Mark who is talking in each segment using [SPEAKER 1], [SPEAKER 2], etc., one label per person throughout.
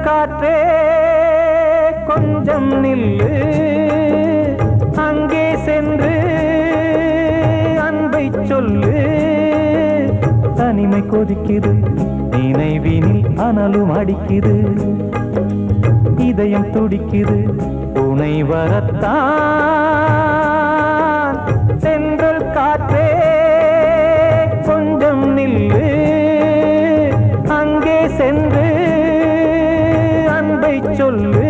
[SPEAKER 1] காற்றே கொஞ்சம் நில்லு, அங்கே சென்று அன்பை சொல்லு. தனிமை கொதிக்குது, நினைவினில் அனலும் அடிக்குது, இதயம் துடிக்குது துணை வரத்தான். சென்றல் காற்றே கொஞ்சம் நில்லு, அங்கே சென்று அன்பை சொல்லு.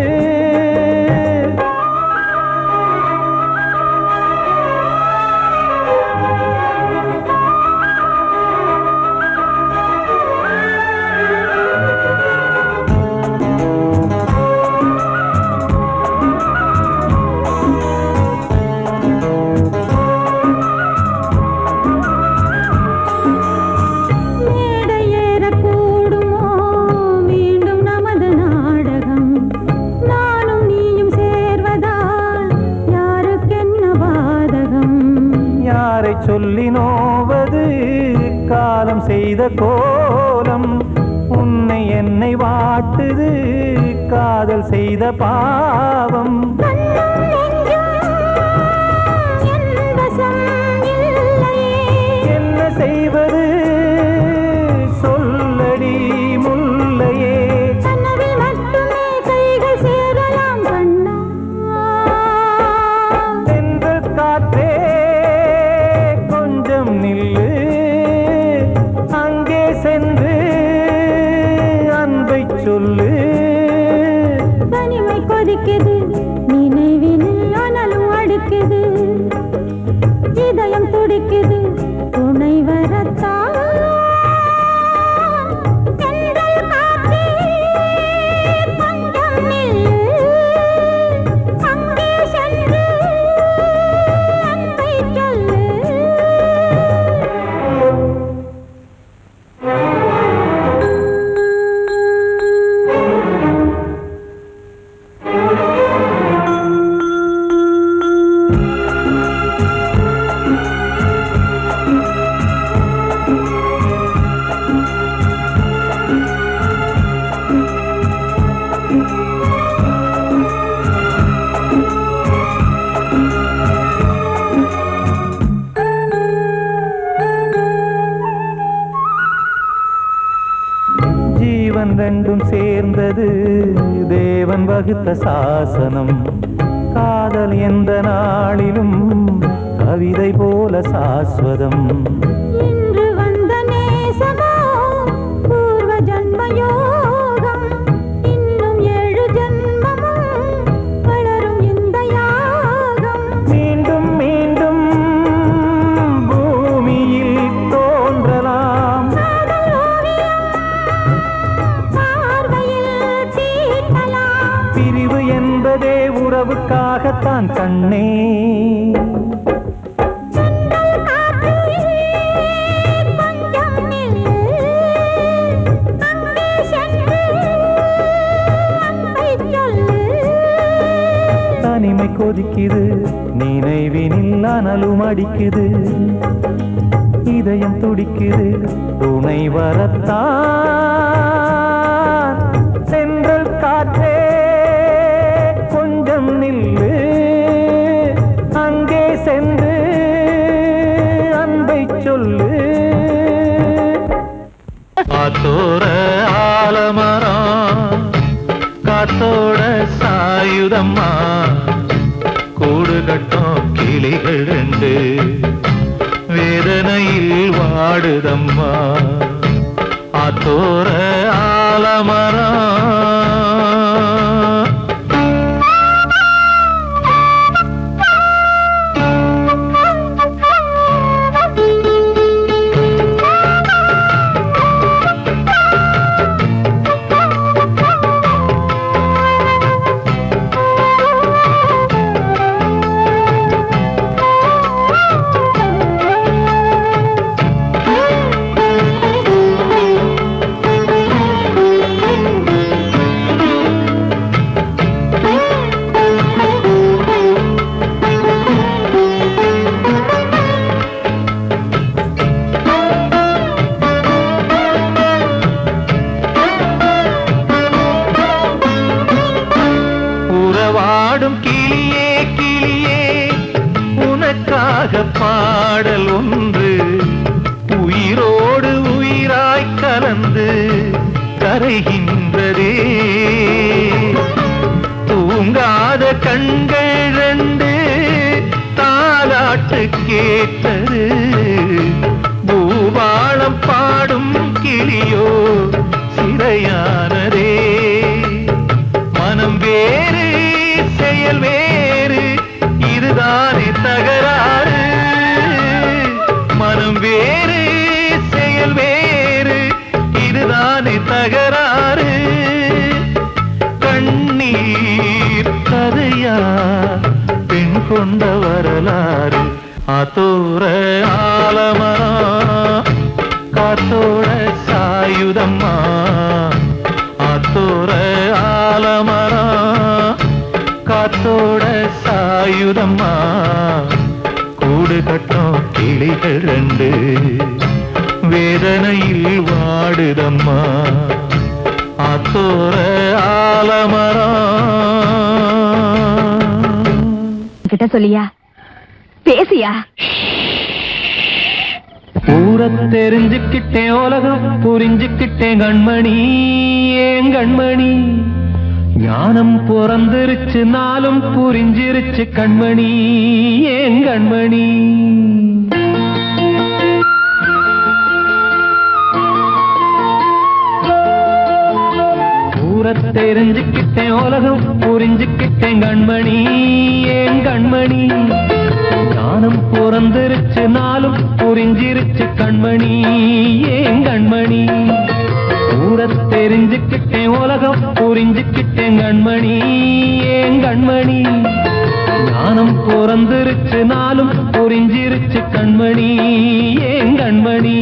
[SPEAKER 1] சொல்லி நோவது காலம் செய்த கோலம், உன்னை என்னை வாட்டுது காதல் செய்த பாவம். என்ன செய்வது சொல்லடி முல்லையே, சென்றல் காற்றே நில்லு, அங்கே சென்று அன்பை சொல்லு.
[SPEAKER 2] தனிமை கொதிக்குது, நினைவினில் அனலும் அடிக்குது, இதயம் துடிக்குது துணை வரத்தான். ஜீவன் ரெண்டும் சேர்ந்தது தேவன் வகுத்த சாசனம். காதல் எந்த நாளிலும் கவிதை போல சாஸ்வதம். இன்று வந்த நேசமோ பூர்வ ஜன்ம யோகம், இன்னும் 7 ஜன்மமும் வளரும் இந்த யாகம்.
[SPEAKER 1] மீண்டும் மீண்டும் பூமியில் தோன்றலாம், பிரிவு என்பதே உறவுக்காகத்தான் கண்ணே. தனிமை கொதிக்குது, நினைவினில் அனலும் அடிக்குது, இதயம் துடிக்குது துணை வரத்தான். சென்றல் காற்றே கொஞ்சம் நில்லு, அங்கே சென்று அன்பை சொல்லு. காத்தோர ஆலமரம் காத்தோட சாயுதம்மா, கூடு கட்டும் கிளிகள் 2 வேதனையில் வாடுதம்மா. ஆத்தோர ஆலமரம் பாடல் ஒன்று உயிரோடு உயிராய் கலந்து கரைகின்றதே. தூங்காத கண்கள் ரெண்டு தாலாட்டு கேட்டது. பூபாளம் பாடும் கிளியோ சிறையானதே. மனம் வேறு செயல் வேறு இதுதானே தகராறு. மனம் வேறு செயல் வேறு இதுதானே தகராறு. கண்ணீர் கதையா பெண் கொண்ட வரலாறு. ஆத்தோர ஆலமரம் காத்தோட சாயுதம்மா. ஆத்தோர ஆலமரம் காத்தோட சாயுதம்மா. கூடு கட்டும் கிளிகள் ரெண்டு வேதனையில் வாடுதம்மா. ஆத்தோர ஆலமரம்.
[SPEAKER 3] கிட்ட சொல்லியா பேசியா?
[SPEAKER 1] ஊரை தெரிஞ்சுக்கிட்டேன் உலகம் புரிஞ்சுக்கிட்டேன் கண்மணி ஏன் கண்மணி. ஞானம் பிறந்திருச்சு நாளும் புரிஞ்சிருச்சு கண்மணி ஏன் கண்மணி. ஊரை தெரிஞ்சுக்கிட்டேன் உலகம் புரிஞ்சுக்கிட்டேன் கண்மணி ஏன் கண்மணி. ஞானம் பிறந்திருச்சு நாளும் புரிஞ்சிருச்சு கண்மணி ஏன் கண்மணி. ஊரை தெரிஞ்சுக்கிட்டேன் உலகம் புரிஞ்சுக்கிட்டேன் கண்மணி ஏன் கண்மணி. ஞானம் பிறந்திருச்சு நாளும் புரிஞ்சிருச்சு கண்மணி ஏன் கண்மணி.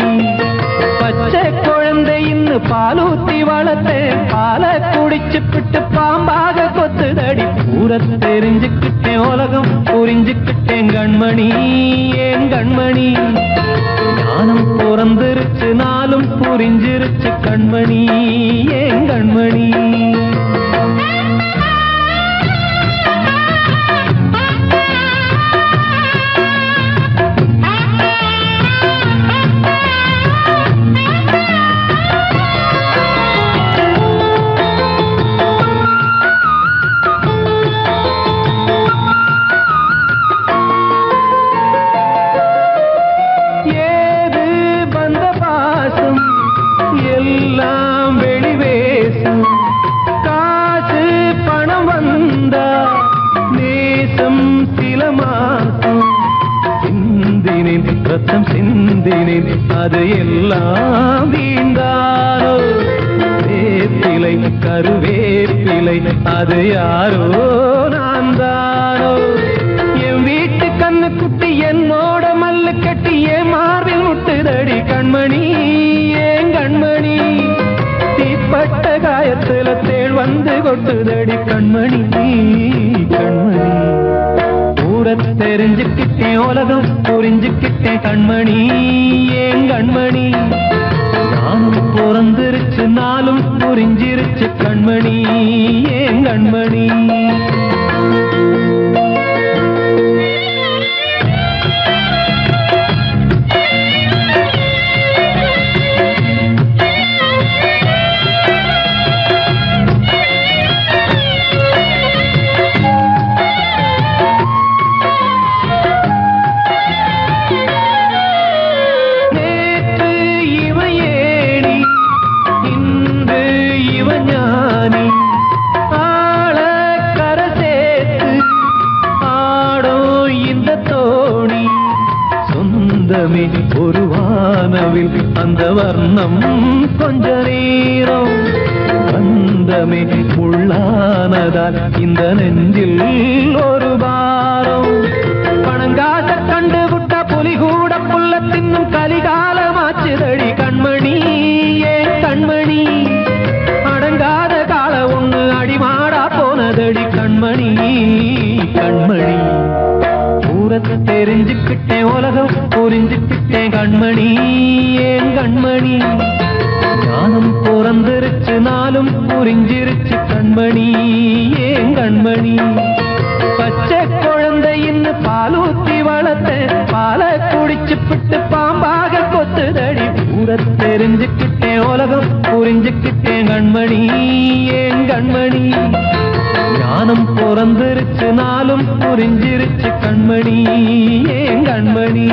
[SPEAKER 1] பச்சை குழந்தை இன்னும் பாலூத்தி வளர்த்தேன் பாலை குடிச்சு பிட்டு பாம்பாக கொத்துதடி. ஊரை தெரிஞ்சுக்கிட்டேன் உலகம் புரிஞ்சுக்கிட்டேன் கண்மணி ஏன் கண்மணி. ஞானம் பிறந்திருச்சு நாளும் புரிஞ்சிருச்சு கண்மணி ஏன் கண்மணி. எல்லாம் வெளிவேசம் காசு பணம் வந்தா நேசம் சில மாசம். சிந்தினேன் ரத்தம் சிந்தினேன் அது எல்லாம் வீண்டாரோ. வேப்பிலை கருவேப்பிலை அது யாரோ நான் தானோ. என் வீட்டு கண்ணு குட்டி என்னோட மல்லு கட்டி என் மார்பில் முட்டுதடி கண்மணி ஏன் கண்மணி. தீப்பட்ட காயத்துல தேள் வந்து கொட்டுதடி கண்மணி கண்மணி. ஊரை தெரிஞ்சுக்கிட்டேன் உலகம் புரிஞ்சுக்கிட்டேன் கண்மணி ஏன் கண்மணி. ஞானம் பிறந்திருச்சு நாளும் புரிஞ்சிருச்சு கண்மணி ஏன் கண்மணி. ஒரு வானவில் அந்த வர்ணம் கொஞ்ச நேரம் பந்தமே உள்ளானதால் இந்த நெஞ்சில் ஒரு பாரம். பணங்காட்ட கண்டு விட்ட புலி கூட புல்ல தின்னும் கலிகாலமாச்சுதடி கண்மணி ஏன் கண்மணி. அடங்காத கால ஒண்ணு அடிமாடா போனதடி கண்மணி கண்மணி. ஊரை தெரிஞ்சுக்கிட்டேன் உலகம் புரிஞ்சுக்கிட்டேன் கண்மணி ஏன் கண்மணி. ஞானம் பிறந்திருச்சு நாளும் புரிஞ்சிருச்சு கண்மணி ஏன் கண்மணி. பச்சை குழந்தை இன்னும் பாலூத்தி வளர்த்தேன் பாலை தெரிஞ்சுக்கிட்டேன் உலகம் புரிஞ்சுக்கிட்டேன் கண்மணி ஏன் கண்மணி ஞானம் பிறந்திருச்சு நாளும் புரிஞ்சிருச்சு கண்மணி ஏன் கண்மணி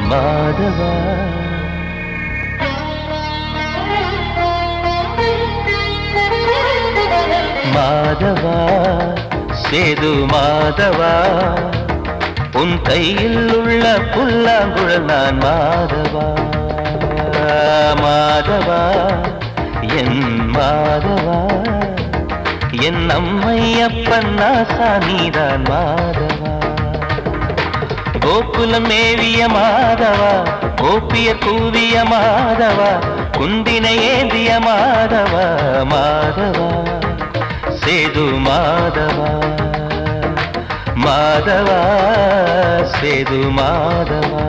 [SPEAKER 2] மாதவா மாதவா சேது மாதவா உன் கையில் உள்ள புல்லாங்குழல் நான் மாதவா மாதவா என் மாதவா என் அம்மையப்பன் நாசானிதான் மாதவா கோகுலம் மேவிய மாதவா கோப்பிய கூவிய மாதவா குந்தினை ஏந்திய மாதவா மாதவா சேது மாதவா மாதவா சேது மாதவா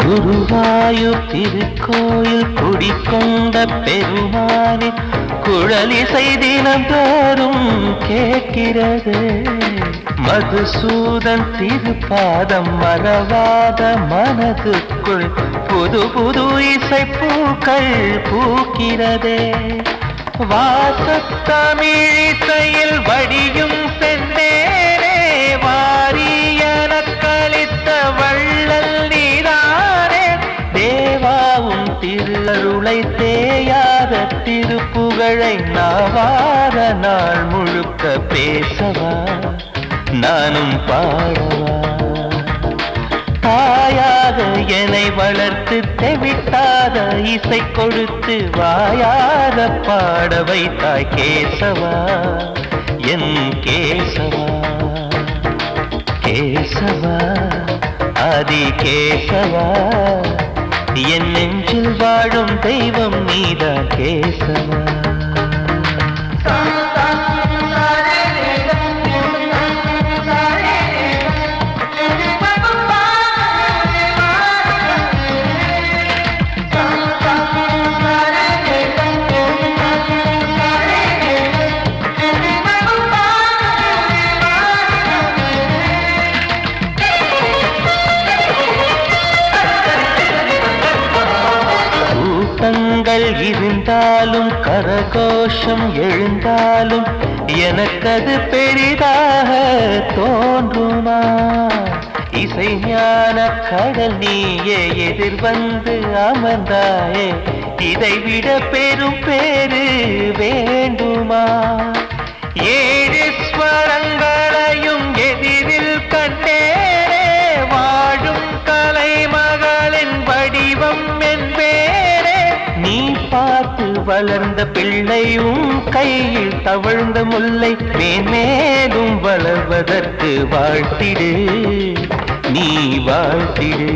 [SPEAKER 2] குருவாயூர் திருக்கோயில் குடிக்கொண்ட பெருமானே குழலிசை தினந்தோறும் கேட்கிறது மதுசூதன் திருப்பாதம் மறவாத மனதுக்குள் புது புது இசைப்பூக்கள் பூக்கிறதே வாசத்தமிழிசையில் வடியும் செந்தேனே வாரியன கழித்த வள்ளல் நீதானே தேவாவும் திருஅருளை தேயாத திருப்புகழை நாவார நாள் முழுக்க பேசவா நானும் பாடவா தாயாக என்னை வளர்த்து தெவிட்டாத இசை கொடுத்து வாயார பாட வைத்தாய் கேசவா என் கேசவா கேசவா ஆதி கேசவா என் நெஞ்சில் வாழும் தெய்வம் நீதான் கேசவா இருந்தாலும் கரகோஷம் எழுந்தாலும் எனக்கது பெரிதாக தோன்றுமா இசை ஞான கடல் நீயே எதிர்வந்து அமர்ந்தாயே இதைவிட பெரும் பேரு வேண்டுமா ஏழு ஸ்வரங்களையும் எதிரில் கண்டேனே வாழும் கலைமகளின் வடிவம் என்பேனே நீ பார்த்து வளர்ந்த பிள்ளையும் கையில் தவழ்ந்த முல்லை மேன்மேலும் வளர்வதற்கு வாழ்த்திடு நீ வாழ்த்திடு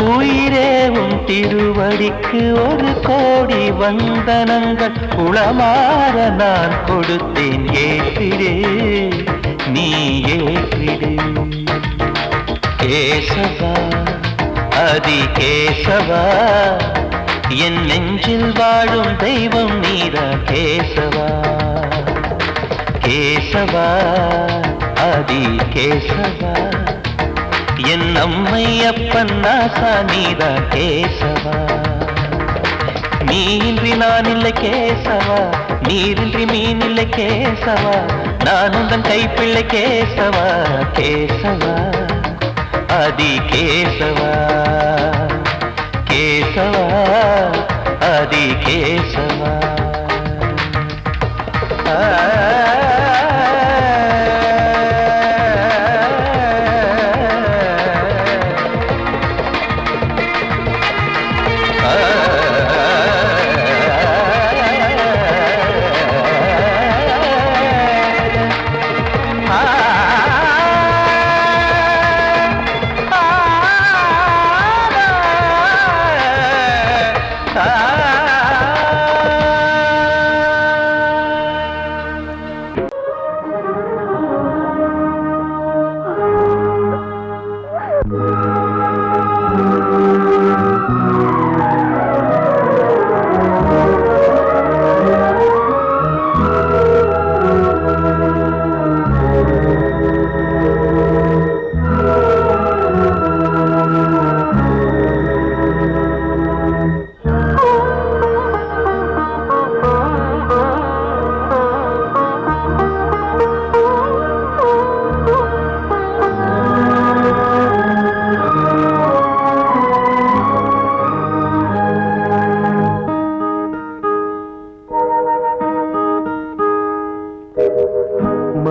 [SPEAKER 2] உயிரேவும் திருவடிக்கு ஒரு கோடி வந்தனங்கள் உளமாற நான் கொடுத்தேன் ஏற்றிடு நீ ஏற்றிடு கேசவா ஆதி கேசவா என் நெஞ்சில் வாழும் தெய்வம் நீதா கேசவா கேசவா ஆதி கேசவா என் அம்மையப்பன் நாசா நீதா கேசவா நீயின்றி நான் இல்லை கேசவா நீரின்றி மீன் இல்லை கேசவா நான் உந்தன் கைப்பிள்ளை கேசவா கேசவா ஆதி கேசவா கேசவா ஆதி கேசவா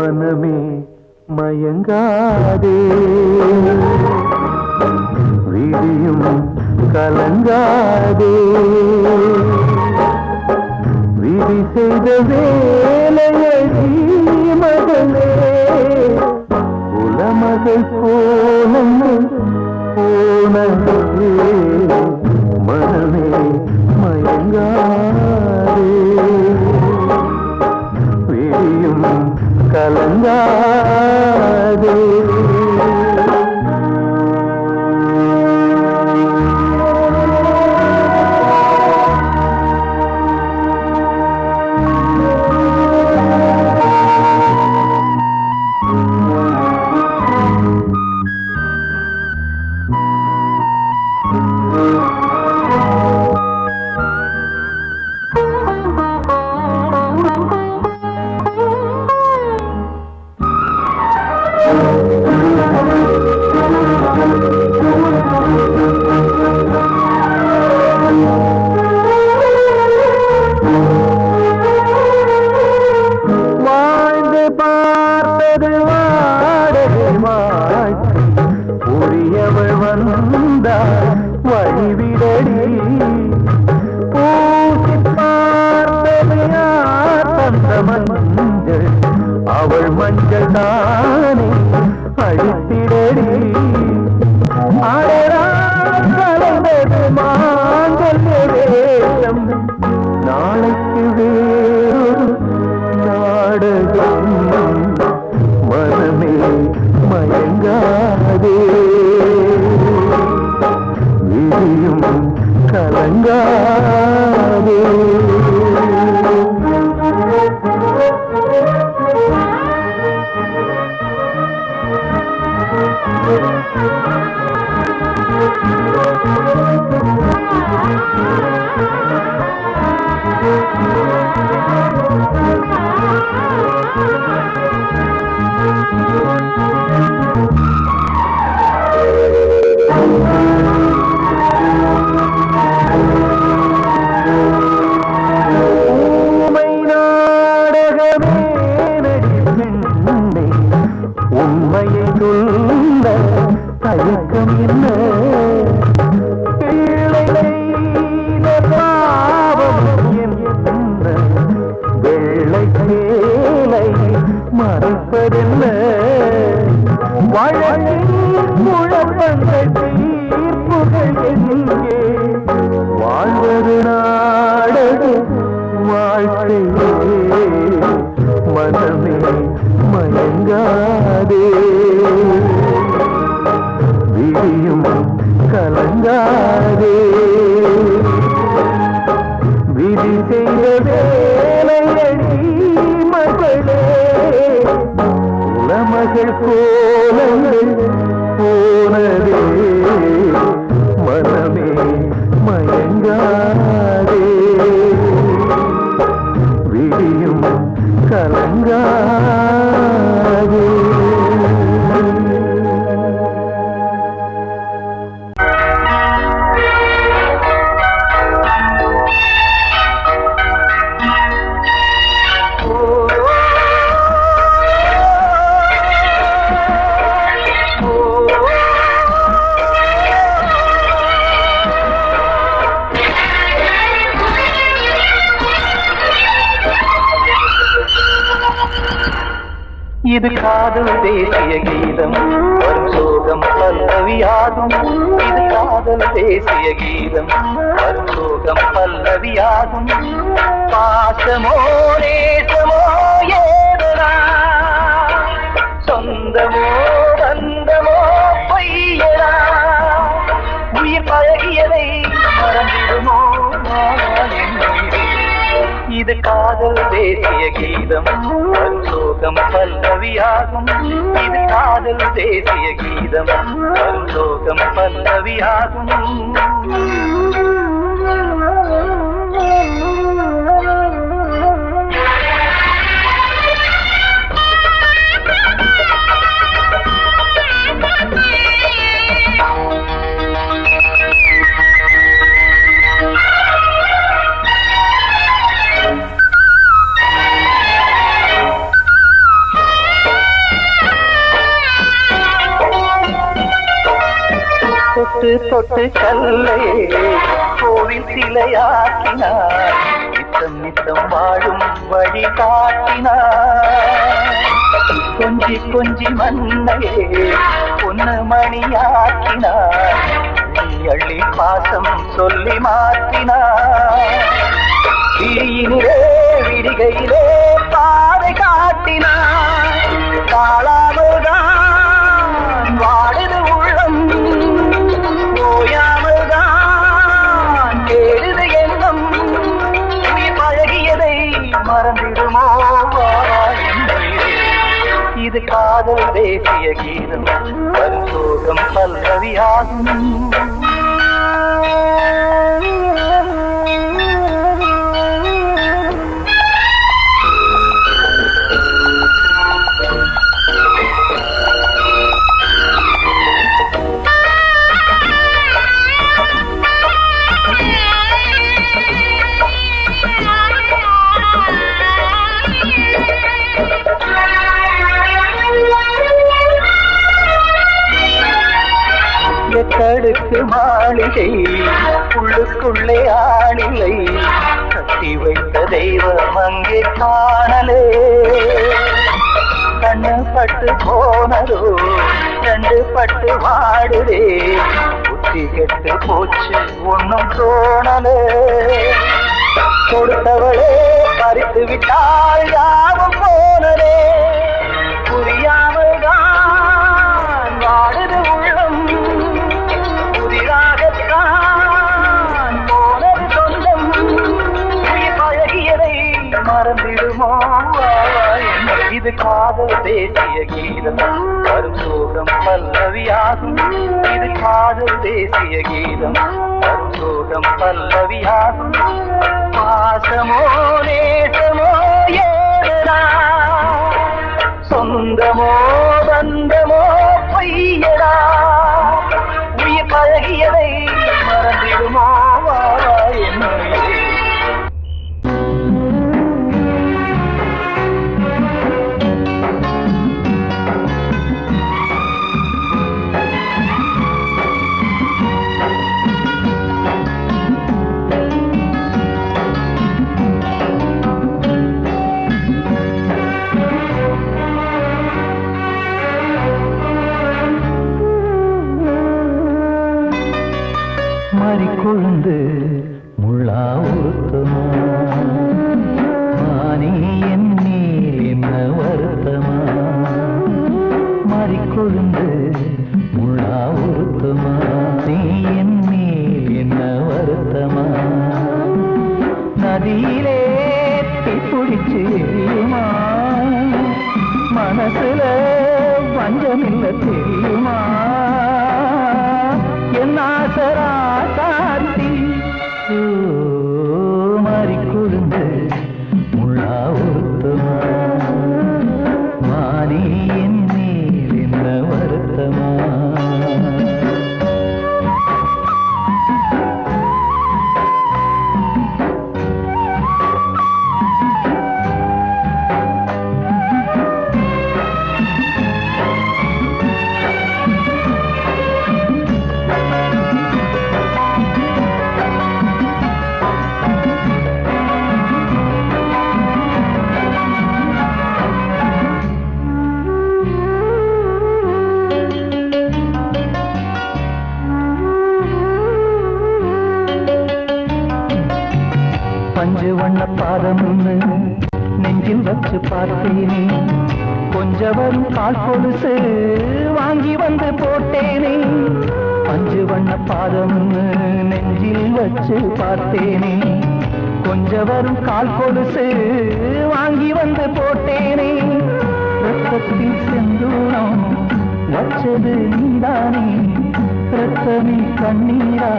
[SPEAKER 2] மனமே மயங்காதே விழியும் கலங்காதே விதி செய்த வேலையடி மகளே உலமகள் போனங்கள் போனே மனமே மயங்காதே விழியும் கலங்காதே அவள் மஞ்சள் தானே அழித்திடடி கலந்தது மாங்கல்ய வேஷம் நாளைக்கு வேறொரு நாடகம் மனமே மயங்காதே விழியும் கலங்காதே உண்மையை சொல்ல தயக்கம் என்ன பாவம் என்ன வெள்ளை சேலை மறைப்பதென்ன வழக்கில் குழப்பங்கள் தீர்ப்புகள் எங்கே வாழ்வது நாடக வாழ்க்கையே மனமே மயங்காதே விழியும் கலங்காதே விதி செய்த வேலையடி மகளே உலமகள் கோலங்கள் போனதே மனமே மயங்காதே விழியும் கலங்காதே இது காதல் தேசிய கீதம் வரும் சோகம் பல்லவியாகும் இது காதல் தேசிய கீதம் வரும் சோகம் பல்லவியாகும் பாசமோ நேசமோ ஏதனா சொந்தமோ பந்தமோ பொய்யனா உயிர் பழகியதை மறந்திடுமோ இது காதல் தேசிய கீதம் வரும் சோகம் பல்லவியாகும் இது காதல் தேசிய கீதம் வரும் சோகம் பல்லவியாகும் தொட்டு கல்லையே கோவில் சிலையாக்கினார் நித்தம் நித்தம் வாழும் வழி காட்டினார் கொஞ்சி கொஞ்சி மண்ணையே பொன்னு மணியாக்கினார் அள்ளி அள்ளி பாசம் சொல்லி மாற்றினார் விழியினிலே விடிகையிலே பாதை காட்டினார் காளாமல்தான் வாடுது உள்ளம் ஓயாமல்தான் கேடுது எண்ணம் உயிர் பழகியதை மறந்திடுமோ இது காதல் தேசிய கீதம் வரும் சோகம் பல்லவியாகும் எத்தடுக்கு மாளிகை உள்ளுக்குள்ளே ஆளிலை கட்டி வைத்த தெய்வம் அங்கே காணலே கண்ணு பட்டு போனதோ ரெண்டு பட்டு வாடுதே புத்தி கெட்டு போச்சு ஒன்னும் தோணலே கொடுத்தவளே பறித்து விட்டால் யாவும் போனதே புரியாமல் தான் வாடுது உள்ளம் புதிராகத்தான் போனது சொந்தம் உயிர் பழகியதை மறந்திடுமோ இது காதல் தேசிய கீதம் வரும் சோகம் பல்லவியாகும் இது காதல் தேசிய கீதம் வரும் சோகம் பல்லவியாகும் பாசமோ நேசமோ ஏதனா சொந்தமோ பந்தமோ பொய்யடா உயிர் பழகியதை மறந்திடுமோ என்னுடைய கொழுந்து முள்ளா உருத்தமா மானே என் மேல் என்ன வருத்தமா மாறிக்கொழுந்து முள்ளா உருத்தமா நீ என் மேல் என்ன வருத்தமா நதியிலே பிடிச்சு எரியுமா மனசுல வஞ்சமில்ல தெரியுமா என் ஆசரா காட்டி மாறிக்கொழுந்து முள்ளா உருத்தமா மானே என் மேல் என்ன வருத்தமா பஞ்சு வண்ண பாதம் நெஞ்சில் வச்சு பார்த்தேனே கொஞ்சவரும் கால் கொலுசு வாங்கி வந்து போட்டேனே பஞ்சு வண்ண பாதம் நெஞ்சில் வச்சு பார்த்தேனே கொஞ்சவரும் கால் கொலுசு வாங்கி வந்து போட்டேனே ரத்தத்தில் செந்தூரம் வச்சது நீதானே ரத்தமே கண்ணீரா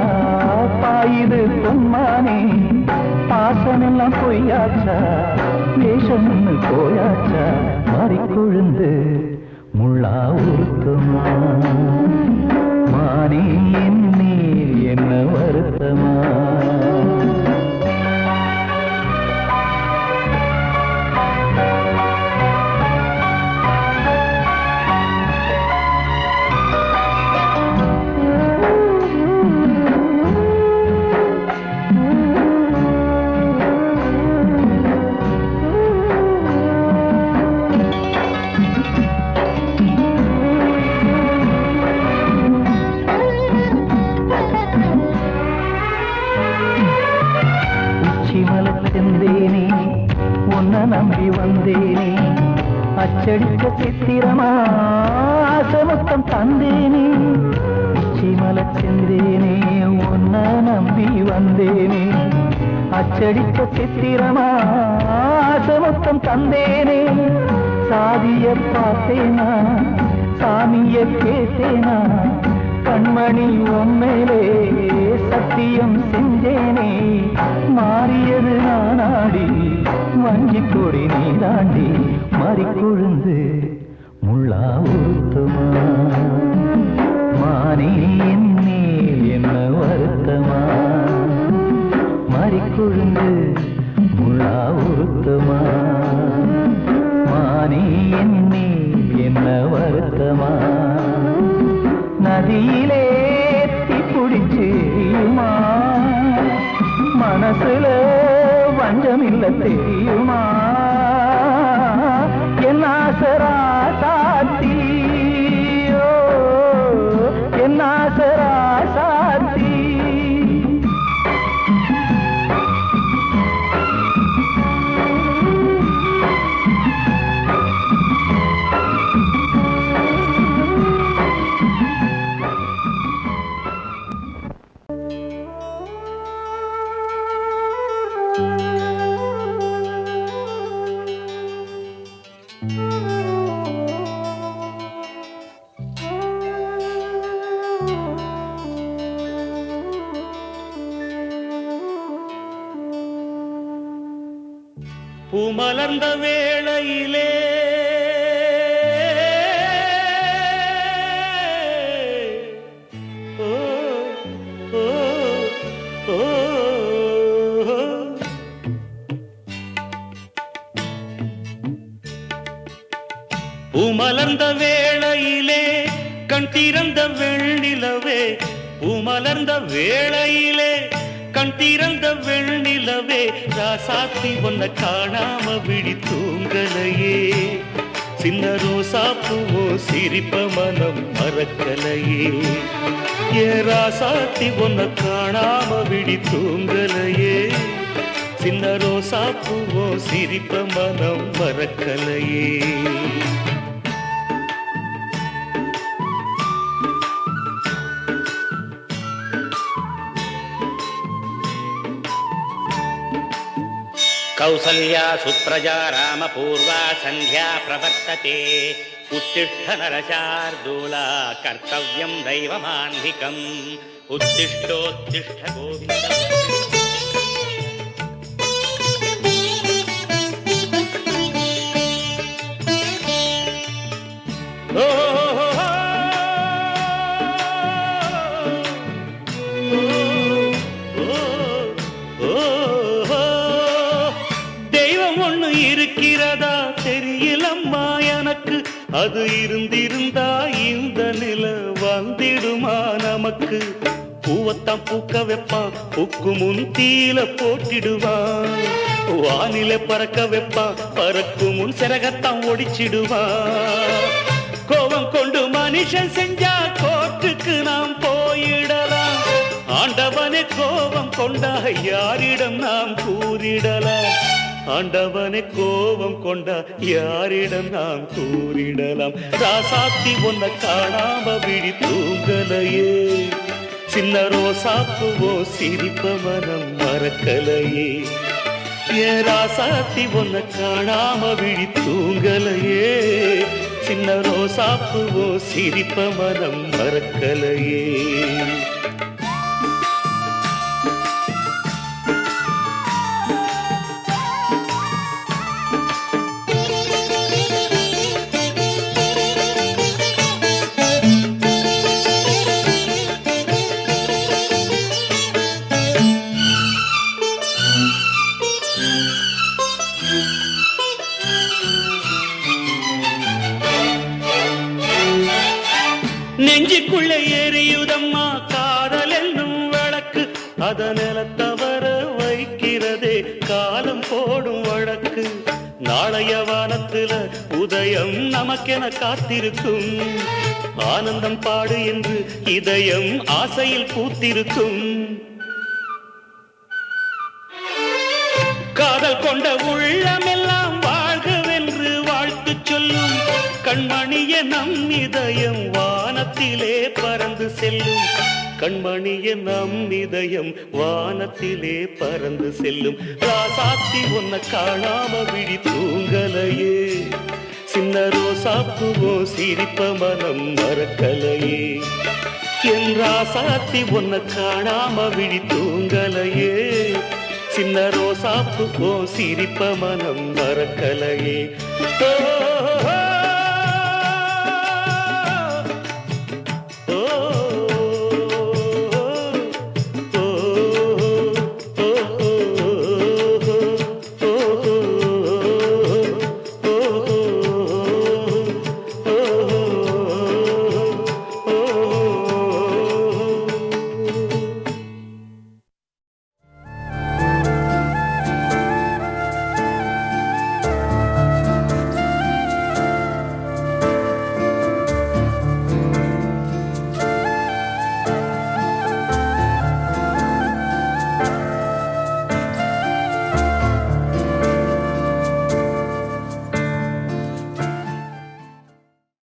[SPEAKER 2] பாயுது பொன்மானே பாசமெல்லாம் பொய்யாச்சா வேஷம் போயாச்சா மாறிக்கொழுந்து முள்ளா உருத்தமா மானே என் மேல் என்ன வருத்தமா அச்சடித்த சித்திரமா ஆசமுத்தம் தந்தேனே சிமல செந்தேனே உன்ன நம்பி வந்தேனே அச்சடித்த சித்திரமா ஆசமுத்தம் தந்தேனே சாதிய பார்த்தேனா சாமிய கேட்டேனா கண்மணி உம்மேலே சத்தியம் செஞ்சேனே மாறியது நானாடி வஞ்சி கொடி நீதாண்டி மறிக்கொழுந்து முள்ளா உருத்தமா மானே மேல் என்ன வருத்தமா மறிக்கொழுந்து முள்ளா உருத்தமா மானே மேல் என்ன வருத்தமா நதியிலே தீப்பிடிச்சுமா மனசுல வஞ்சமில்ல தெரியுமா என்ன ஆசரா சாத்தி என்ன ஆசரா சாத்தி
[SPEAKER 4] பூமலர்ந்த வேளையிலே ஓ ஓ ஓ பூமலர்ந்த வேளையிலே கண் திறந்த வெண்ணிலவே பூமலர்ந்த வேளையிலே கண் திறந்த வெண்ணிலவே ராசாத்தி ஒன்ன காணாம விழி தூங்கலையே சின்ன ரோசாப்பூவோ சிரிப்ப மனம் மறக்கலையே ஏ ராசாத்தி ஒன்ன காணாம விழி தூங்கலையே சின்ன ரோசாப்பூவோ சிரிப்ப மனம் மறக்கலையே कौसल्या सुप्रजा रामपूर्वा संध्या प्रवर्तते उत्तिष्ठ नरशार्दूला कर्तव्यं दैवमान्धिकम् उत्तिष्ठोत्तिष्ठ गोविन्द இருக்கிறதா தெரியலம்மா எனக்கு அது இருந்திருந்தா இந்த நில வந்திடுமா நமக்கு பூவத்தான் பூக்க வைப்பான் பூக்கு முன் தீல போட்டிடுவான் வானில பறக்க வைப்பான் பறக்கும் முன் சிறகத்தான் ஒடிச்சிடுவான் கோபம் கொண்டு மனுஷன் செஞ்சா கோர்ட்டுக்கு நாம் போயிடலாம் ஆண்டவனே கோபம் கொண்டா யாரிடம் நாம் கூறிடலாம் ஆண்டவனை கோபம் கொண்டா யாரிடம் நாம் கூறிடலாம் ராசாத்தி ஒன்ன காணாம விழி தூங்கலையே சின்ன ரோசாப்பூவோ சிரிப்ப மனம் மறக்கலையே ஏ ராசாத்தி ஒன்ன காணாம விழி தூங்கலையே சின்ன ரோசாப்பூவோ சிரிப்ப மனம் மறக்கலையே நெஞ்சுக்குள்ளே எரியுதம்மா காதல் என்னும் வழக்கு அத நிலத்தவர வைக்கிறதே காலம் போடும் வழக்கு நாளைய வானத்துல உதயம் நமக்கென காத்திருக்கும் ஆனந்தம் பாடு என்று இதயம் ஆசையில் பூத்திருக்கும் காதல் கொண்ட உள்ளமெல்லாம் வாழ்கவென்று வாழ்த்து சொல்லும் கண்மணிய நம் இதயம் வானத்திலே பறந்து செல்லும் கண்மணிய நம் இதயம் வானத்திலே பறந்து செல்லும் ராசாத்தி உன்னை காணாம விழி தூங்கலையே சின்ன ரோசாப்புவோ சிரிப்ப மனம் மறக்கலையே என் ராசாத்தி உன்னை காணாம விழி தூங்கலையே சின்ன ரோசாப்புவோ சிரிப்ப மனம் மறக்கலையே